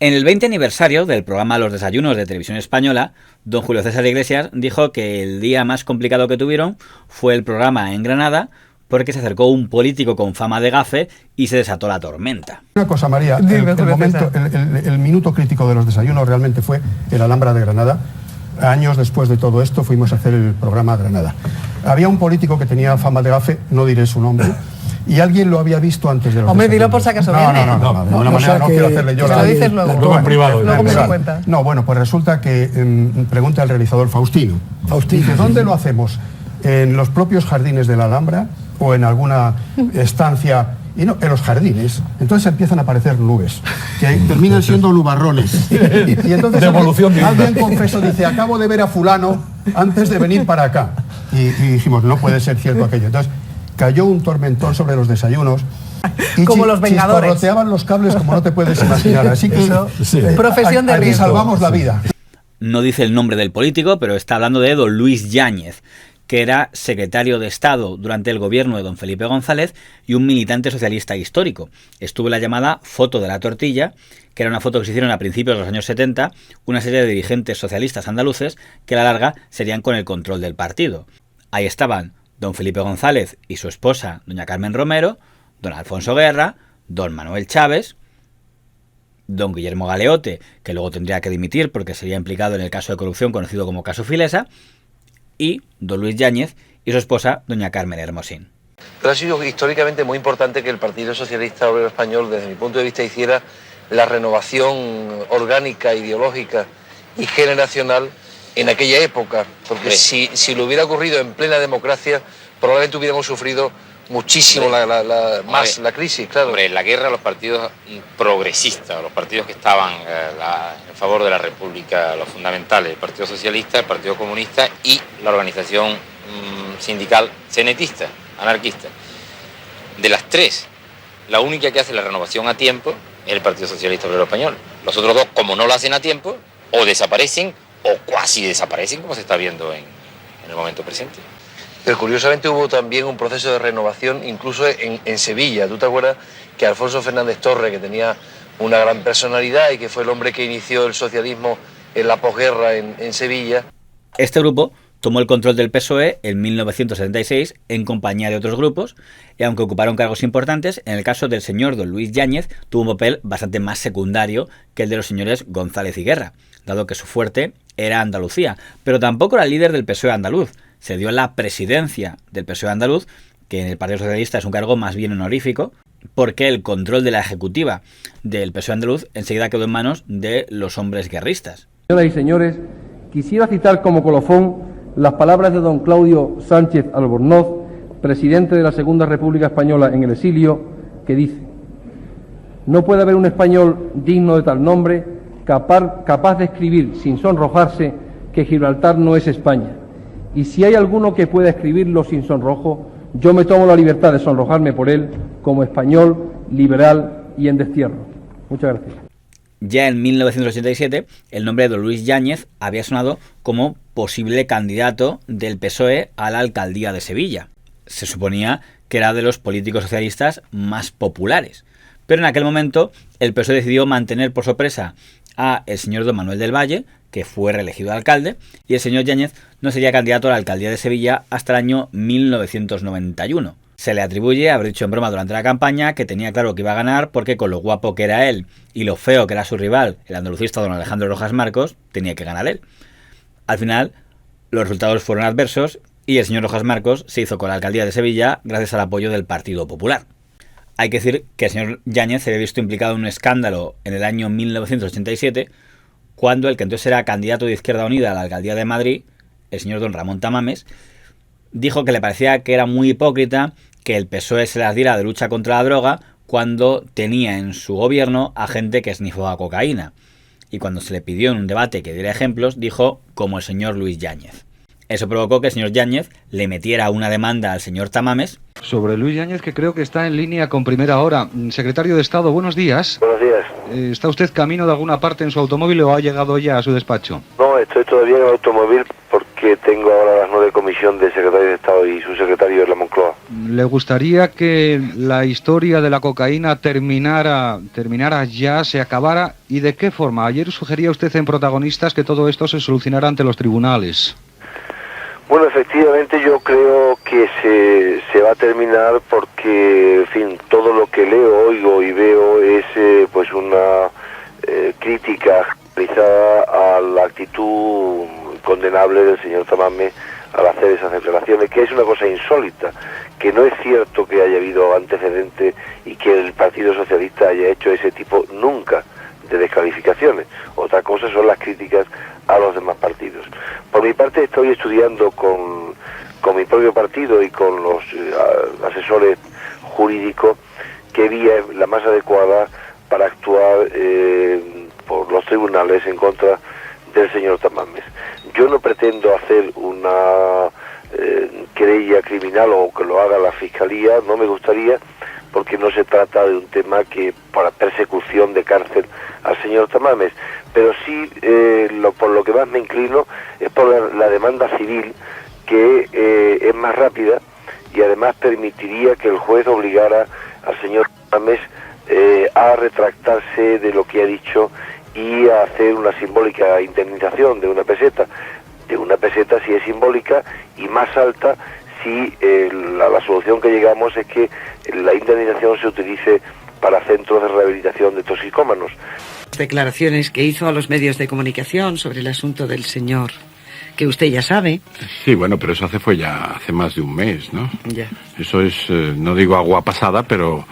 En el 20 aniversario del programa Los Desayunos de Televisión Española, don Julio César Iglesias dijo que el día más complicado que tuvieron fue el programa en Granada, porque se acercó un político con fama de gafe y se desató la tormenta. Una cosa, María, el minuto crítico de Los Desayunos realmente fue el Alhambra de Granada. Años después de todo esto fuimos a hacer el programa a Granada. Había un político que tenía fama de gafe, no diré su nombre, y alguien lo había visto antes de Los Hombre, Desayunos. dilo por si acaso No, viene. de alguna manera no quiero hacerle yo lo dices luego. luego en privado. Luego me lo cuentas. No, bueno, pues resulta que pregunta el realizador Faustino. Dice, ¿dónde lo hacemos? ¿En los propios jardines de la Alhambra o en alguna estancia? Y no, en los jardines. Entonces empiezan a aparecer nubes, que terminan siendo nubarrones. Y entonces alguien confesó, dice, acabo de ver a fulano antes de venir para acá. Y dijimos, no puede ser cierto aquello. Entonces cayó un tormentón sobre Los Desayunos. Y como los Vengadores. Chisporroteaban los cables como no te puedes imaginar. Así que profesión de riesgo. Salvamos la vida. No dice el nombre del político, pero está hablando de don Luis Yáñez, que era secretario de Estado durante el gobierno de don Felipe González y un militante socialista histórico. Estuvo en la llamada foto de la tortilla, que era una foto que se hicieron a principios de los años 70, una serie de dirigentes socialistas andaluces que a la larga serían con el control del partido. Ahí estaban don Felipe González y su esposa, doña Carmen Romero, don Alfonso Guerra, don Manuel Chávez, don Guillermo Galeote, que luego tendría que dimitir porque sería implicado en el caso de corrupción conocido como caso Filesa, y don Luis Yáñez y su esposa, doña Carmen Hermosín. Pero ha sido históricamente muy importante que el Partido Socialista Obrero Español, desde mi punto de vista, hiciera la renovación orgánica, ideológica y generacional en aquella época, porque si lo hubiera ocurrido en plena democracia, probablemente hubiéramos sufrido muchísimo la crisis, claro. Hombre, en la guerra los partidos progresistas, los partidos que estaban en favor de la República, los fundamentales, el Partido Socialista, el Partido Comunista y la organización sindical cenetista, anarquista. De las tres, la única que hace la renovación a tiempo es el Partido Socialista Obrero Español. Los otros dos, como no lo hacen a tiempo, o desaparecen o cuasi desaparecen, como se está viendo en el momento presente. Pero curiosamente hubo también un proceso de renovación incluso en Sevilla. ¿Tú te acuerdas que Alfonso Fernández Torres, que tenía una gran personalidad y que fue el hombre que inició el socialismo en la posguerra en Sevilla? Este grupo tomó el control del PSOE en 1976 en compañía de otros grupos y aunque ocuparon cargos importantes, en el caso del señor don Luis Yáñez tuvo un papel bastante más secundario que el de los señores González y Guerra, dado que su fuerte era Andalucía, pero tampoco era el líder del PSOE andaluz. Se dio la presidencia del PSOE andaluz, que en el Partido Socialista es un cargo más bien honorífico, porque el control de la ejecutiva del PSOE andaluz enseguida quedó en manos de los hombres guerristas. Señoras y señores, quisiera citar como colofón las palabras de don Claudio Sánchez Albornoz, presidente de la Segunda República Española en el exilio, que dice: no puede haber un español digno de tal nombre, capaz de escribir sin sonrojarse que Gibraltar no es España. Y si hay alguno que pueda escribirlo sin sonrojo, yo me tomo la libertad de sonrojarme por él como español, liberal y en destierro. Muchas gracias. Ya en 1987, el nombre de don Luis Yáñez había sonado como posible candidato del PSOE a la alcaldía de Sevilla. Se suponía que era de los políticos socialistas más populares. Pero en aquel momento, el PSOE decidió mantener por sorpresa a el señor don Manuel del Valle, que fue reelegido alcalde, y el señor Yáñez no sería candidato a la alcaldía de Sevilla hasta el año 1991. Se le atribuye haber dicho en broma durante la campaña que tenía claro que iba a ganar porque con lo guapo que era él y lo feo que era su rival, el andalucista don Alejandro Rojas Marcos, tenía que ganar él. Al final, los resultados fueron adversos y el señor Rojas Marcos se hizo con la alcaldía de Sevilla gracias al apoyo del Partido Popular. Hay que decir que el señor Yáñez se había visto implicado en un escándalo en el año 1987 cuando el que entonces era candidato de Izquierda Unida a la alcaldía de Madrid, el señor don Ramón Tamames, dijo que le parecía que era muy hipócrita que el PSOE se las diera de lucha contra la droga cuando tenía en su gobierno a gente que esnifaba cocaína. Y cuando se le pidió en un debate que diera ejemplos, dijo como el señor Luis Yáñez. Eso provocó que el señor Yáñez le metiera una demanda al señor Tamames. Sobre Luis Yáñez, que creo que está en línea con Primera Hora. Secretario de Estado, buenos días. Buenos días. ¿Está usted camino de alguna parte en su automóvil o ha llegado ya a su despacho? No, estoy todavía en el automóvil porque que tengo ahora a las 9 comisión de secretario de Estado y su secretario de la Moncloa. ¿Le gustaría que la historia de la cocaína terminara ya, se acabara? ¿Y de qué forma? Ayer sugería usted en Protagonistas que todo esto se solucionara ante los tribunales. Bueno, efectivamente yo creo que se va a terminar porque, en fin, todo lo que leo, oigo y veo es pues una crítica realizada a la actitud condenable del señor Tamames al hacer esas declaraciones, que es una cosa insólita, que no es cierto que haya habido antecedentes y que el Partido Socialista haya hecho ese tipo nunca de descalificaciones. Otra cosa son las críticas a los demás partidos. Por mi parte estoy estudiando con mi propio partido y con los asesores jurídicos qué vía es la más adecuada para actuar por los tribunales en contra del señor Tamames. Yo no pretendo hacer una querella criminal o que lo haga la Fiscalía, no me gustaría, porque no se trata de un tema que para persecución de cárcel al señor Tamames, pero sí por lo que más me inclino es por la demanda civil, que es más rápida y además permitiría que el juez obligara al señor Tamames a retractarse de lo que ha dicho y a hacer una simbólica indemnización de una peseta si es simbólica, y más alta si la solución que llegamos es que la indemnización se utilice para centros de rehabilitación de toxicómanos. Declaraciones que hizo a los medios de comunicación sobre el asunto del señor, que usted ya sabe. Sí, bueno, pero eso fue ya hace más de un mes, ¿no? Ya. Eso es, no digo agua pasada, pero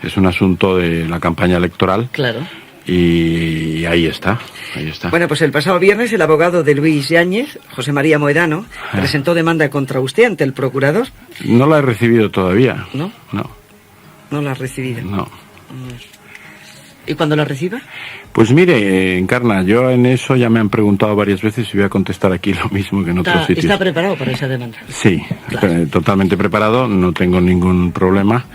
es un asunto de la campaña electoral. Claro. Y ahí está. Bueno, pues el pasado viernes el abogado de Luis Yáñez, José María Moedano, presentó demanda contra usted ante el procurador. No la he recibido todavía. ¿No? No. ¿No la ha recibido? No. ¿Y cuándo la reciba? Pues mire, Encarna, yo en eso ya me han preguntado varias veces y voy a contestar aquí lo mismo que en otros sitios. ¿Está preparado para esa demanda? Sí, claro. Totalmente preparado, no tengo ningún problema.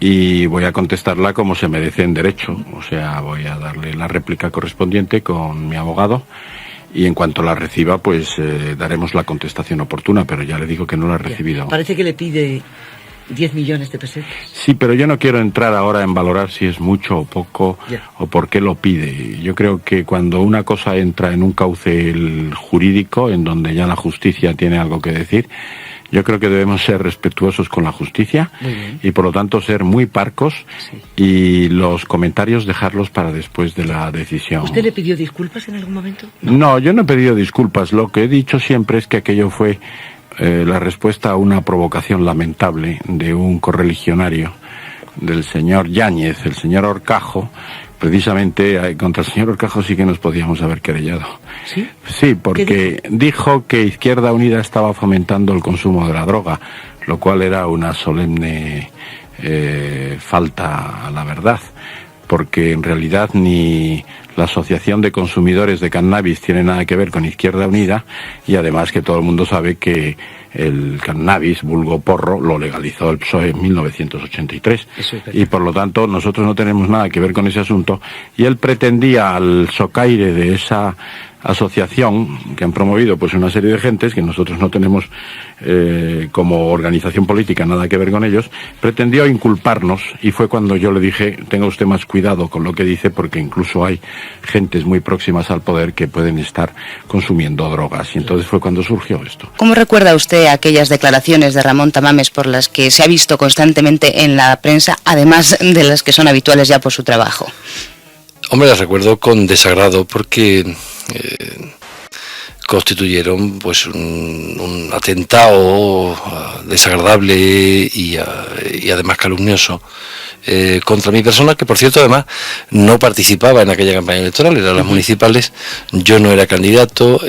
Y voy a contestarla como se merece en derecho, o sea, voy a darle la réplica correspondiente con mi abogado y en cuanto la reciba, pues daremos la contestación oportuna, pero ya le digo que no la he recibido. Parece que le pide 10 millones de pesetas. Sí, pero yo no quiero entrar ahora en valorar si es mucho o poco o por qué lo pide. Yo creo que cuando una cosa entra en un cauce jurídico, en donde ya la justicia tiene algo que decir, yo creo que debemos ser respetuosos con la justicia y por lo tanto ser muy parcos y los comentarios dejarlos para después de la decisión. ¿Usted le pidió disculpas en algún momento? No, yo no he pedido disculpas. Lo que he dicho siempre es que aquello fue la respuesta a una provocación lamentable de un correligionario del señor Yáñez, el señor Horcajo. Precisamente contra el señor Horcajo sí que nos podíamos haber querellado. ¿Sí? Sí, porque dijo que Izquierda Unida estaba fomentando el consumo de la droga, lo cual era una solemne falta a la verdad, porque en realidad ni la Asociación de Consumidores de Cannabis tiene nada que ver con Izquierda Unida, y además que todo el mundo sabe que el cannabis, vulgo porro, lo legalizó el PSOE en 1983. Y por lo tanto nosotros no tenemos nada que ver con ese asunto, y él pretendía al socaire de esa asociación que han promovido pues una serie de gentes que nosotros no tenemos como organización política nada que ver con ellos, pretendió inculparnos, y fue cuando yo le dije: tenga usted más cuidado con lo que dice, porque incluso hay gentes muy próximas al poder que pueden estar consumiendo drogas. Y entonces fue cuando surgió esto. ¿Cómo recuerda usted aquellas declaraciones de Ramón Tamames por las que se ha visto constantemente en la prensa, además de las que son habituales ya por su trabajo? Hombre, las recuerdo con desagrado porque constituyeron pues un atentado desagradable y además calumnioso contra mi persona, que por cierto además no participaba en aquella campaña electoral, eran las municipales, yo no era candidato,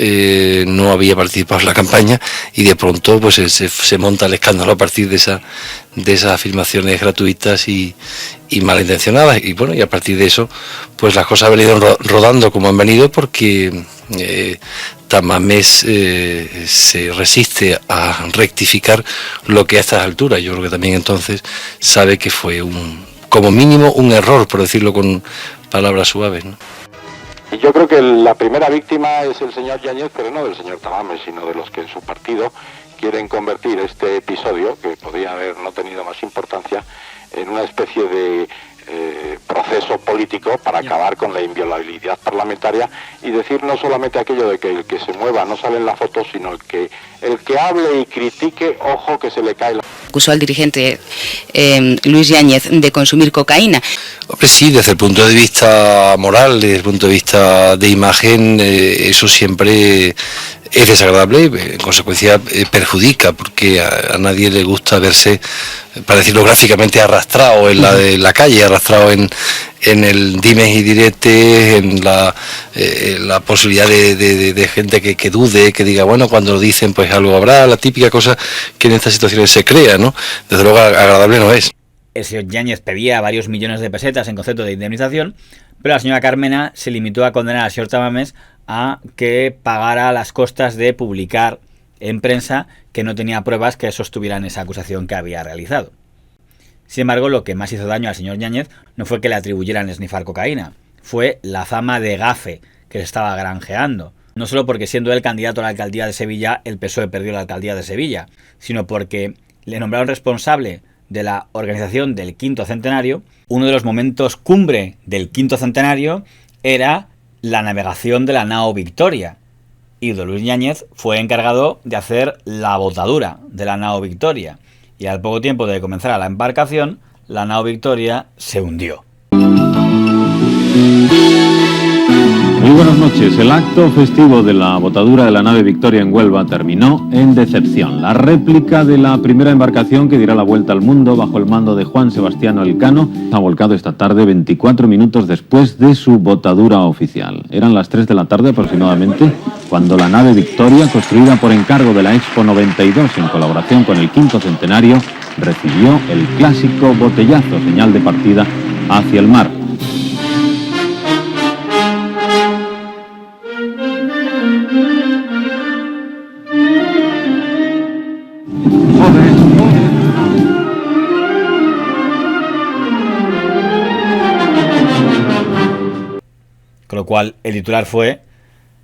no había participado en la campaña, y de pronto pues se monta el escándalo a partir de esas afirmaciones gratuitas y malintencionadas, y bueno, y a partir de eso pues las cosas han venido rodando como han venido, porque Tamames se resiste a rectificar lo que a estas alturas, yo creo que también entonces sabe que fue como mínimo un error, por decirlo con palabras suaves, ¿no? Y yo creo que la primera víctima es el señor Yáñez, pero no del señor Tamames, sino de los que en su partido quieren convertir este episodio, que podría haber no tenido más importancia, en una especie de proceso político para acabar con la inviolabilidad parlamentaria y decir no solamente aquello de que el que se mueva no sale en la foto, sino el que hable y critique, ojo que se le cae la... Acusó al dirigente Luis Yáñez de consumir cocaína. Hombre, sí, desde el punto de vista moral, desde el punto de vista de imagen, eso siempre es desagradable, en consecuencia perjudica, porque a nadie le gusta verse, para decirlo gráficamente, arrastrado en la calle, arrastrado en el dimes y diretes, en la posibilidad de gente que dude, que diga, bueno, cuando lo dicen pues algo habrá, la típica cosa que en estas situaciones se crea, ¿no? Desde luego agradable no es. El señor Yáñez pedía varios millones de pesetas en concepto de indemnización, pero la señora Carmena se limitó a condenar al señor Tamames a que pagara las costas de publicar en prensa que no tenía pruebas que sostuvieran esa acusación que había realizado. Sin embargo, lo que más hizo daño al señor Yáñez no fue que le atribuyeran esnifar cocaína, fue la fama de gafe que se estaba granjeando. No solo porque siendo él candidato a la alcaldía de Sevilla, el PSOE perdió la alcaldía de Sevilla, sino porque le nombraron responsable de la organización del quinto centenario. Uno de los momentos cumbre del quinto centenario era la navegación de la nao Victoria, y don Luis Yáñez fue encargado de hacer la botadura de la nao Victoria, y al poco tiempo de comenzar la embarcación, la nao Victoria se hundió. Muy buenas noches. El acto festivo de la botadura de la nave Victoria en Huelva terminó en decepción. La réplica de la primera embarcación que dirá la vuelta al mundo bajo el mando de Juan Sebastiano Elcano ha volcado esta tarde 24 minutos después de su botadura oficial. Eran las 3 de la tarde aproximadamente cuando la nave Victoria, construida por encargo de la Expo 92 en colaboración con el quinto centenario, recibió el clásico botellazo, señal de partida hacia el mar. Con lo cual, el titular fue: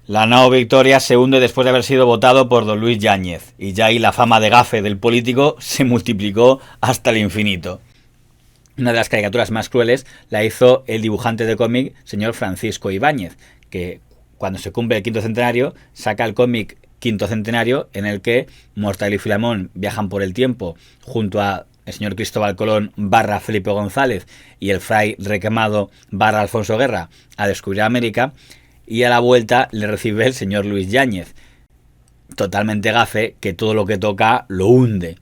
la nao Victoria se hunde después de haber sido votado por don Luis Yáñez. Y ya ahí la fama de gafe del político se multiplicó hasta el infinito. Una de las caricaturas más crueles la hizo el dibujante de cómic señor Francisco Ibáñez, que cuando se cumple el quinto centenario saca el cómic Quinto Centenario, en el que Mortadelo y Filemón viajan por el tiempo junto a el señor Cristóbal Colón / Felipe González y el fray Requemado / Alfonso Guerra a descubrir América, y a la vuelta le recibe el señor Luis Yáñez, totalmente gafe, que todo lo que toca lo hunde.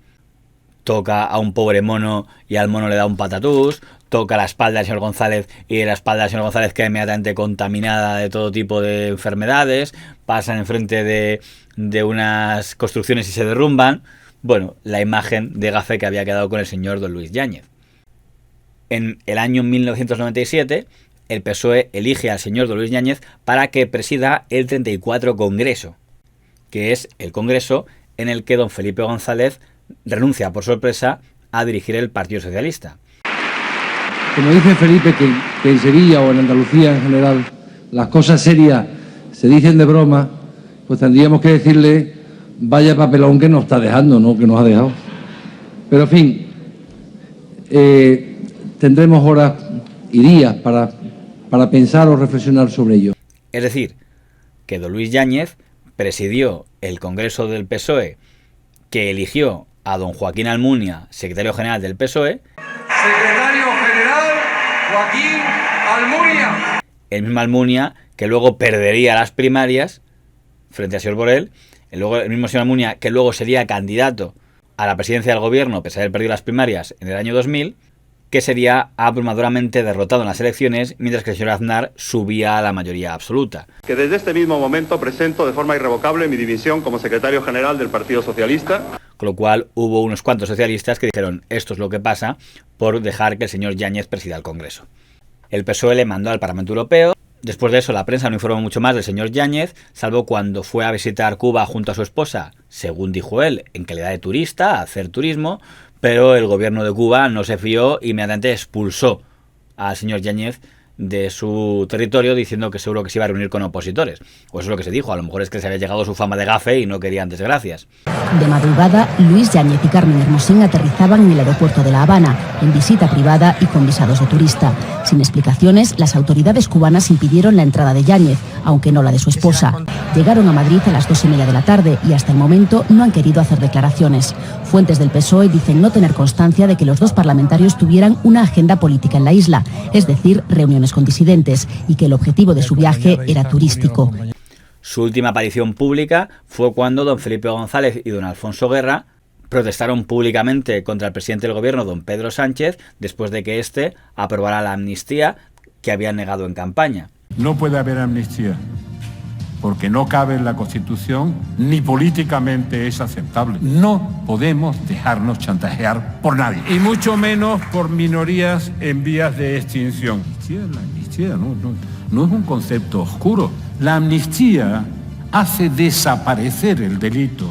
Toca a un pobre mono y al mono le da un patatús, toca la espalda del señor González y la espalda del señor González queda inmediatamente contaminada de todo tipo de enfermedades, pasan enfrente de unas construcciones y se derrumban. Bueno, la imagen de gafe que había quedado con el señor don Luis Yáñez. En el año 1997, el PSOE elige al señor don Luis Yáñez para que presida el 34 Congreso, que es el congreso en el que don Felipe González renuncia por sorpresa a dirigir el Partido Socialista. Como dice Felipe, que en Sevilla o en Andalucía en general las cosas serias se dicen de broma, pues tendríamos que decirle: vaya papelón que nos está dejando, ¿no? Que nos ha dejado. Pero en fin, tendremos horas y días para pensar o reflexionar sobre ello. Es decir, que don Luis Yáñez presidió el Congreso del PSOE, que eligió a don Joaquín Almunia, secretario general del PSOE. Secretario general Joaquín Almunia. El mismo Almunia que luego perdería las primarias frente a señor Borrell. El mismo señor Almunia que luego sería candidato a la presidencia del gobierno, pese a haber perdido las primarias en el año 2000, que sería abrumadoramente derrotado en las elecciones, mientras que el señor Aznar subía a la mayoría absoluta. Que desde este mismo momento presento de forma irrevocable mi dimisión como secretario general del Partido Socialista. Con lo cual hubo unos cuantos socialistas que dijeron: esto es lo que pasa por dejar que el señor Yáñez presida el Congreso. El PSOE le mandó al Parlamento Europeo. Después de eso, la prensa no informó mucho más del señor Yáñez, salvo cuando fue a visitar Cuba junto a su esposa, según dijo él, en calidad de turista, a hacer turismo, pero el gobierno de Cuba no se fió y inmediatamente expulsó al señor Yáñez de su territorio diciendo que seguro que se iba a reunir con opositores. O eso es lo que se dijo, a lo mejor es que se había llegado su fama de gafe y no querían desgracias. De madrugada, Luis Yáñez y Carmen Hermosín aterrizaban en el aeropuerto de La Habana, en visita privada y con visados de turista. Sin explicaciones, las autoridades cubanas impidieron la entrada de Yáñez, aunque no la de su esposa. Llegaron a Madrid a las 2:30 de la tarde y hasta el momento no han querido hacer declaraciones. Fuentes del PSOE dicen no tener constancia de que los dos parlamentarios tuvieran una agenda política en la isla, es decir, reuniones con disidentes, y que el objetivo de su viaje era turístico. Su última aparición pública fue cuando don Felipe González y don Alfonso Guerra protestaron públicamente contra el presidente del gobierno, don Pedro Sánchez, después de que éste aprobara la amnistía que había negado en campaña. No puede haber amnistía, porque no cabe en la Constitución ni políticamente es aceptable. No podemos dejarnos chantajear por nadie, y mucho menos por minorías en vías de extinción. La amnistía no es un concepto oscuro. La amnistía hace desaparecer el delito.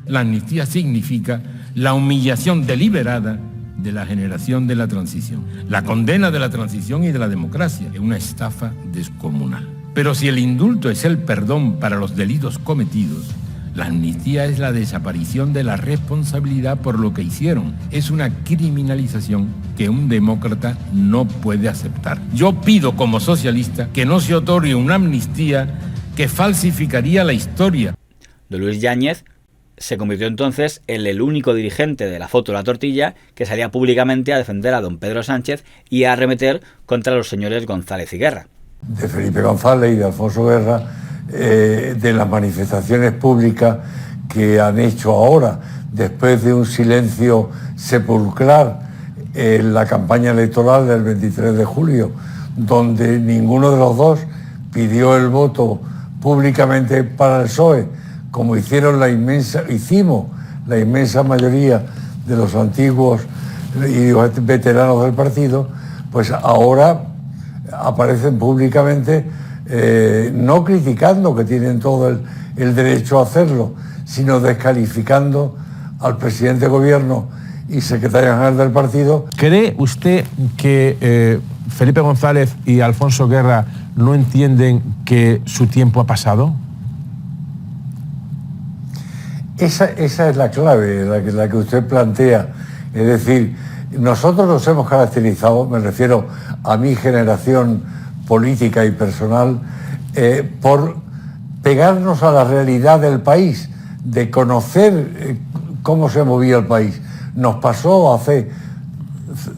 La amnistía significa la humillación deliberada de la generación de la transición, la condena de la transición y de la democracia. Es una estafa descomunal. Pero si el indulto es el perdón para los delitos cometidos, la amnistía es la desaparición de la responsabilidad por lo que hicieron. Es una criminalización que un demócrata no puede aceptar. Yo pido como socialista que no se otorgue una amnistía que falsificaría la historia. Don Luis Yáñez se convirtió entonces en el único dirigente de la foto de la tortilla que salía públicamente a defender a don Pedro Sánchez y a arremeter contra los señores González y Guerra. De Felipe González y de Alfonso Guerra, de las manifestaciones públicas que han hecho ahora, después de un silencio sepulcral en la campaña electoral del 23 de julio, donde ninguno de los dos pidió el voto públicamente para el PSOE, como hicimos la inmensa mayoría de los antiguos y veteranos del partido, pues ahora aparecen públicamente no criticando, que tienen todo el derecho a hacerlo, sino descalificando al presidente de gobierno y secretario general del partido. ¿Cree usted que Felipe González y Alfonso Guerra no entienden que su tiempo ha pasado? Esa es la clave, la que usted plantea. Es decir, nosotros nos hemos caracterizado, me refiero a mi generación política y personal, por pegarnos a la realidad del país, de conocer cómo se movía el país. Nos pasó hace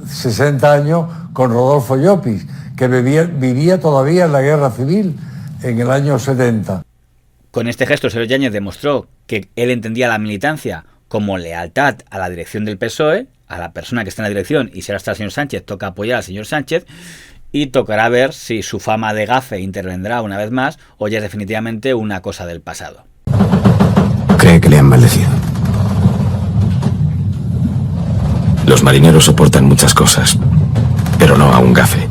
60 años con Rodolfo Llopis, que vivía todavía en la guerra civil en el año 70. Con este gesto, el señor Yáñez demostró que él entendía la militancia como lealtad a la dirección del PSOE, a la persona que está en la dirección, y si ahora está el señor Sánchez, toca apoyar al señor Sánchez, y tocará ver si su fama de gafe intervendrá una vez más o ya es definitivamente una cosa del pasado. Cree que le han maldecido. Los marineros soportan muchas cosas, pero no a un gafe.